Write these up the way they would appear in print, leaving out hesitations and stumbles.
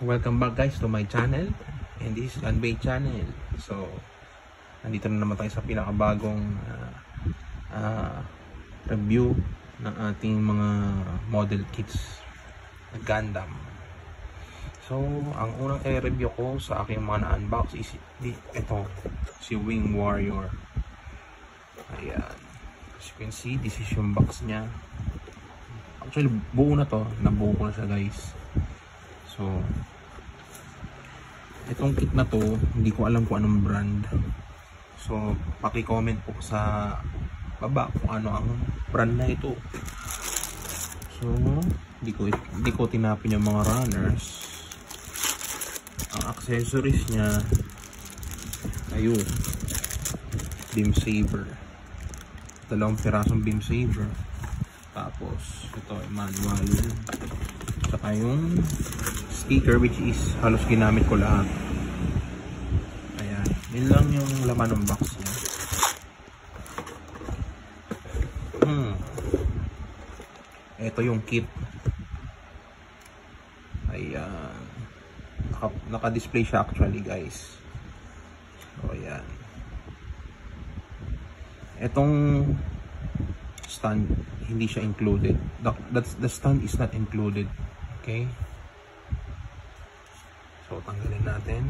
Welcome back guys to my channel, and this is Anbay channel. So nandito na naman tayo sa pinakabagong review ng ating mga model kits na Gundam. So ang unang i-review ko sa aking mga na-unbox is ito, si Wing Warrior. Ayan, as you can see, this is yung box nya. Actually buo na to, nabuo ko na siya guys. So itong kit na to, hindi ko alam kung anong brand. So paki-comment po sa baba kung ano ang brand na ito. So hindi ko tinapin yung mga runners. Ang accessories niya, ayun, beam saber, dalawang pirasong beam saber, tapos ito ay manual, saka yung sticker which is halos ginamit ko lahat. Ayan, yun lang yung laman ng box niya. Ito yung kit. Ayan, naka-display siya actually guys. So ayan, etong stand hindi siya included. The stand is not included. Okay, so tanggalin natin.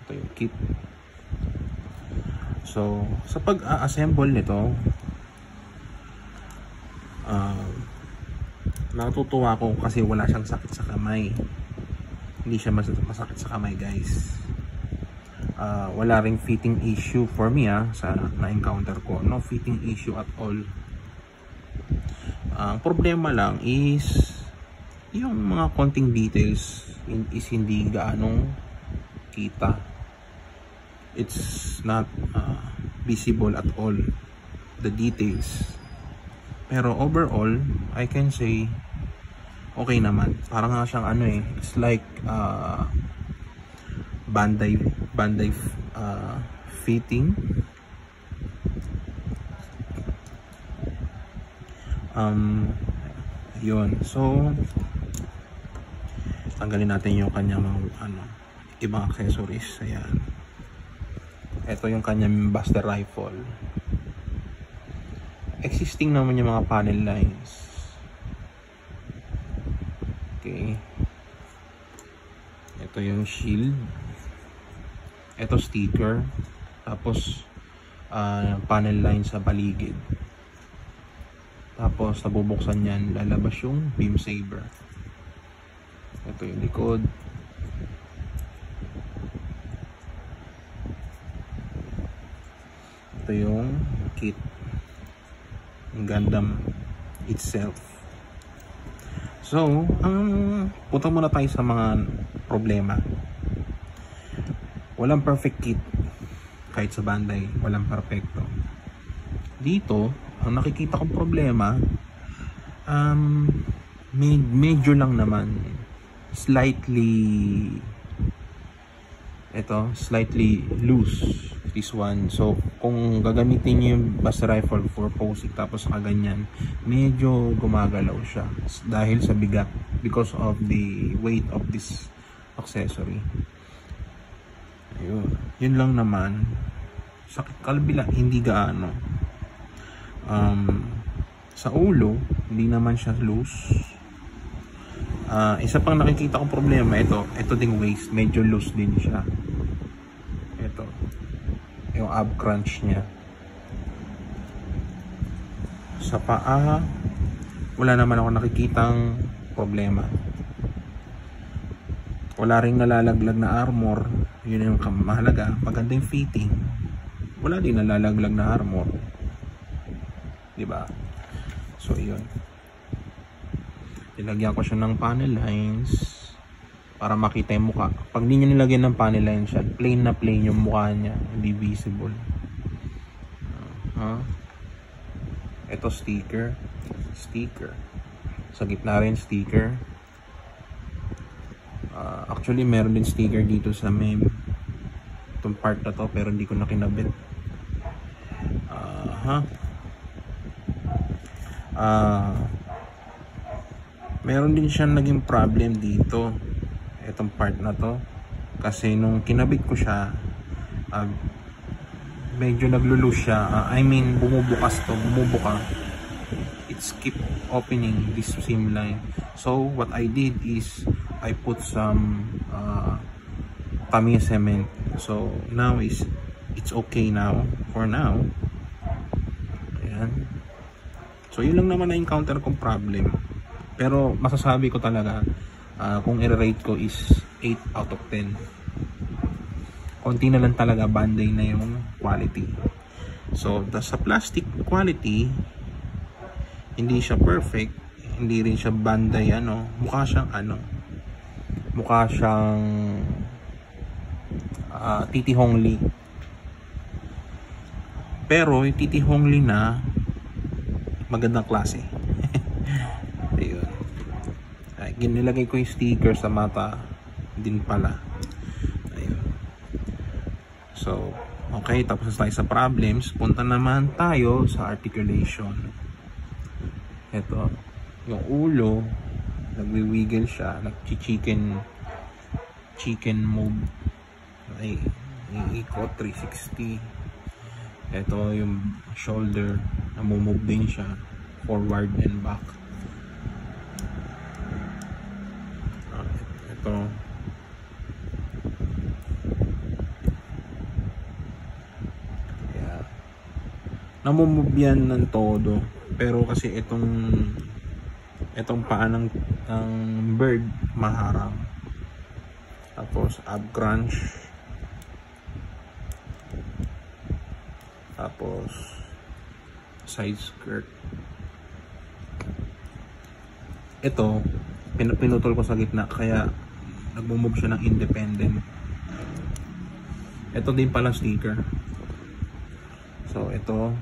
Ito yung kit. So sa pag-assemble nito, natutuwa ako kasi wala siyang sakit sa kamay. Hindi siya masakit sa kamay guys. Wala ring fitting issue for me sa na-encounter ko. No fitting issue at all. Ang problema lang is yung mga konting details is hindi gaanong kita. It's not visible at all, the details. Pero overall, I can say okay naman. Parang nga siyang ano it's like Bandai fitting. Yun. So tanggalin natin yung kanyang ibang accessories. Ayan, ito yung kanyang Buster Rifle. Existing naman yung mga panel lines. Okay, ito yung shield, ito sticker, tapos panel line sa paligid, tapos nabubuksan yan, lalabas yung beam saber. Ito yung likod. Ito yung kit ng Gundam itself. So punta muna tayo sa mga problema. Walang perfect kit. Kahit sa Bandai, walang perfecto. Dito, ang nakikita kong problema, medyo lang naman. Slightly loose, this one. So kung gagamitin niyo yung Buster Rifle for posing tapos ganyan, medyo gumagalaw siya dahil sa bigat, because of the weight of this accessory. Ayun, yun lang naman. Sa kalbila hindi gaano. Sa ulo hindi naman siya loose. Isa pang nakikita kong problema, ito ding waist, medyo loose din siya. Ito yung ab crunch nya. Sa paa wala naman ako nakikitang problema. Wala ring nalalaglag na armor. Yun yung mahalaga. Maganda yung fitting, wala din nalalaglag na armor, diba? So yun, nilagyan ko siya ng panel lines para makita yung mukha. Pag di niya nilagyan ng panel lines siya, plain na plain yung mukha niya, hindi visible. Ito sticker sa gitna rin, sticker. Actually meron din sticker dito sa itong part na to, pero hindi ko na kinabit. Meron din siyang naging problem dito, itong part na to, kasi nung kinabit ko siya, medyo naglulus siya. I mean, bumubuka. It's keep opening this seam line. So what I did is I put some Tamiya cement. So now it's okay now for now. Ayan. So yun lang naman na encounter kong problem. Pero masasabi ko talaga, kung i-rate ko is 8 out of 10. Konti na lang talaga Banday na yung quality. So sa plastic quality, hindi siya perfect, hindi rin siya Banday mukha siyang TT Hongli. Pero yung TT Hongli na magandang klase. Ayun. Nilagay ko yung sticker sa mata din pala. Ayun. So, okay, tapos tayo sa problems. Punta naman tayo sa articulation. Ito, yung ulo, nagwi-wiggle siya, chicken move. Ay, iikot 360. Ito yung shoulder, namumove din siya forward and back. Ito, yeah, namumove yan ng todo, pero kasi itong paa ng bird maharang. Tapos ab crunch, tapos side skirt. Ito pinutol ko sa gitna, kaya nagmo-move siya ng independent. Ito din pala sticker. So ito,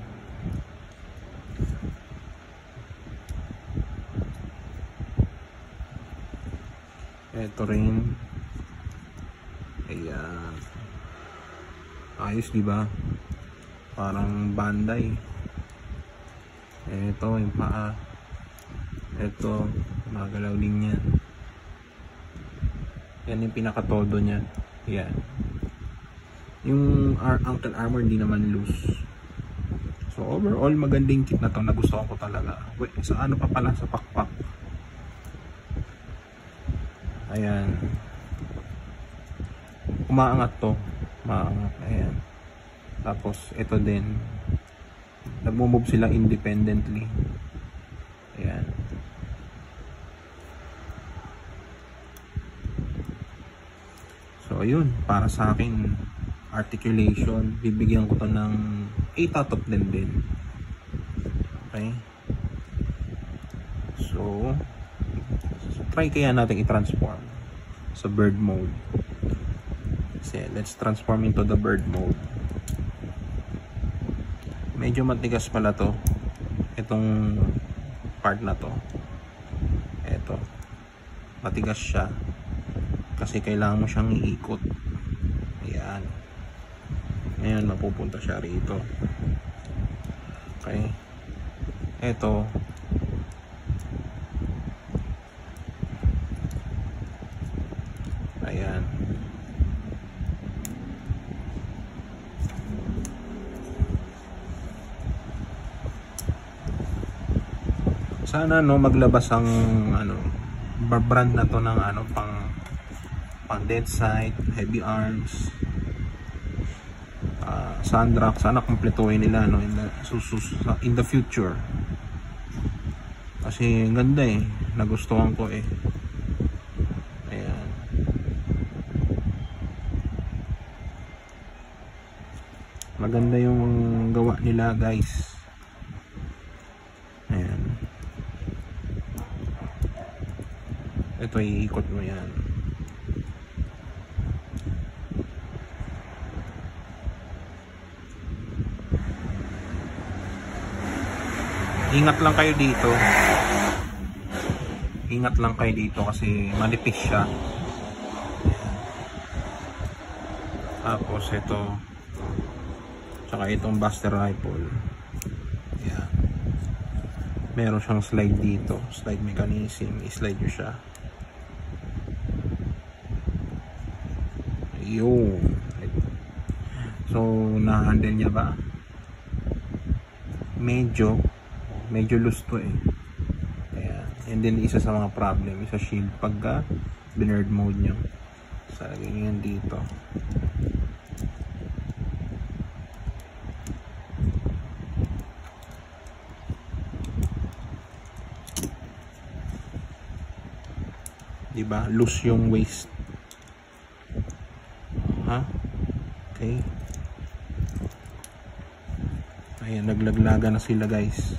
ito rin. Ayan, ayos diba? Parang Banday. Ito yung paa. Ito, magalaw din yan. Yan yung pinakatodo niya. Yan. Yung ankle armor hindi naman loose. So overall, magandang kit na to. Nagustuhan ko talaga. Wait, sa ano pa pala, sa pakpak. Ayan. Umaangat to. Umaangat. Ayan. Tapos ito din, nagmo-move sila independently. Ayan. So ayun, para sa akin articulation, bibigyan ko to ng 8 out of 10 din. Okay, so try kaya natin i-transform sa bird mode. So let's transform into the bird mode. Medyo matigas pala to, itong part na to. Eto, matigas siya kasi kailangan mo siyang iikot. Ayan. Ngayon mapupunta siya rito. Okay, eto, ayan. Sana maglabas ang brand na to ng pang dead side, heavy arms, Sandrock. Sana kumpletuhin nila in the future. Kasi ganda nagustuhan ko Ayan. Maganda yung gawa nila, guys. Ayan. Ito, iikot mo yan. Ingat lang kayo dito. Ingat lang kayo dito kasi manipis siya. Tapos ito, tsaka itong Buster rifle. Ayan. meron siyang slide dito, slide mechanism. I-slide nyo siya. Ayun. So na-handle niya ba? Medyo loose to eh. Ayan. And then isa sa mga problem, isa shield pagka binerd mode nyo. So lagay nyo yan dito. Diba? Loose yung waist. Ha? Okay. Ayan, naglaglaga na sila guys.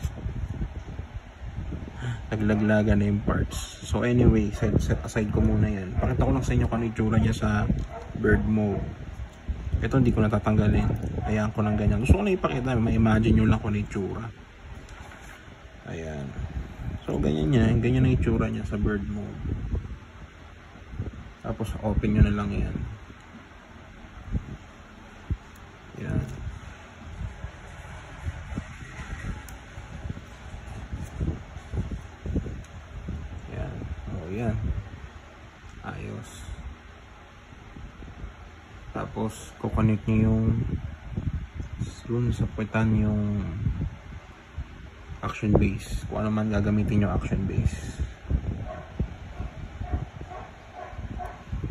Naglaglaga na yung parts. So anyway, set aside ko muna yan. Pakita ko lang sa inyo kung ano itsura niya sa bird mode. Ito hindi ko natatanggalin. Ayan ko ng ganyan. Gusto ko na ipakita. Ma-imagine nyo lang kung ano itsura. Ayan. So ganyan niya. Ganyan ang itsura niya sa bird mode. Tapos open nyo na lang yan. Yan. Yan. O yan. Ayos. Tapos kukonect nyo yung dun sa puwetan yung action base. Kung ano man gagamitin yung action base.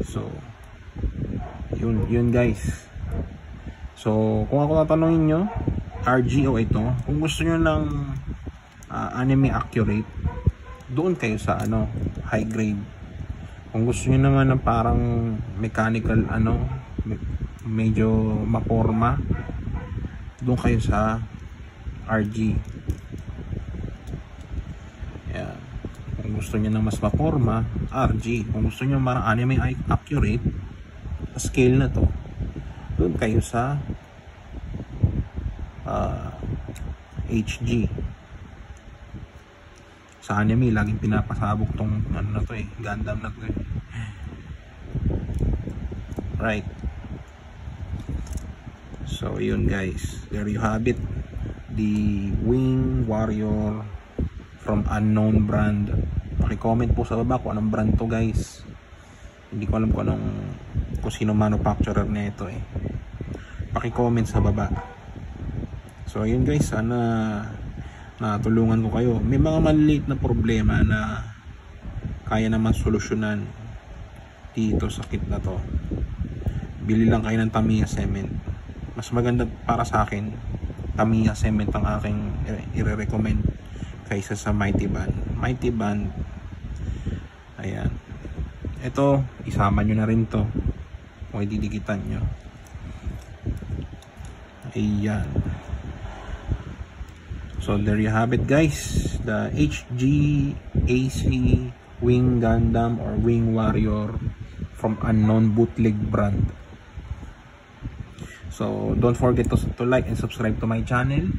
So yun guys. So kung ako tatanungin nyo, RGO ito, kung gusto nyo ng anime accurate, doon kayo sa high grade. Kung gusto nyo naman ng parang mechanical medyo maporma, doon kayo sa RG. Yan. Kung gusto nyo ng mas maporma, RG. Kung gusto nyo parang anime accurate, scale na to, doon kayo sa HG. Sa anime laging pinapasabog tong na to eh, Gundam na to eh. Right. So yun guys, there you have it, the Wing Warrior from unknown brand. Paki-comment po sa baba kung anong brand to guys. Hindi ko alam kung sino manufacturer na ito eh. Paki-comment sa baba. So ayun guys, sana natulungan ko kayo. May mga maliliit na problema na kaya naman solusyonan dito sa kit na to. Bili lang kayo ng Tamiya cement. Mas maganda para sa akin, Tamiya cement ang aking i-recommend kaysa sa Mighty Band. Mighty Band, ayan. Ito, isama nyo na rin to kung ididikitan nyo. Ayan. So there you have it guys, the HG AC Wing Gundam or Wing Warrior from unknown bootleg brand. So don't forget to like and subscribe to my channel.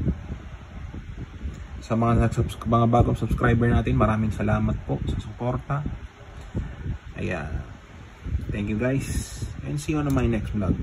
Sa mga bagong subscriber natin, maraming salamat po sa suporta. Ayan. Thank you guys, and see you on my next vlog.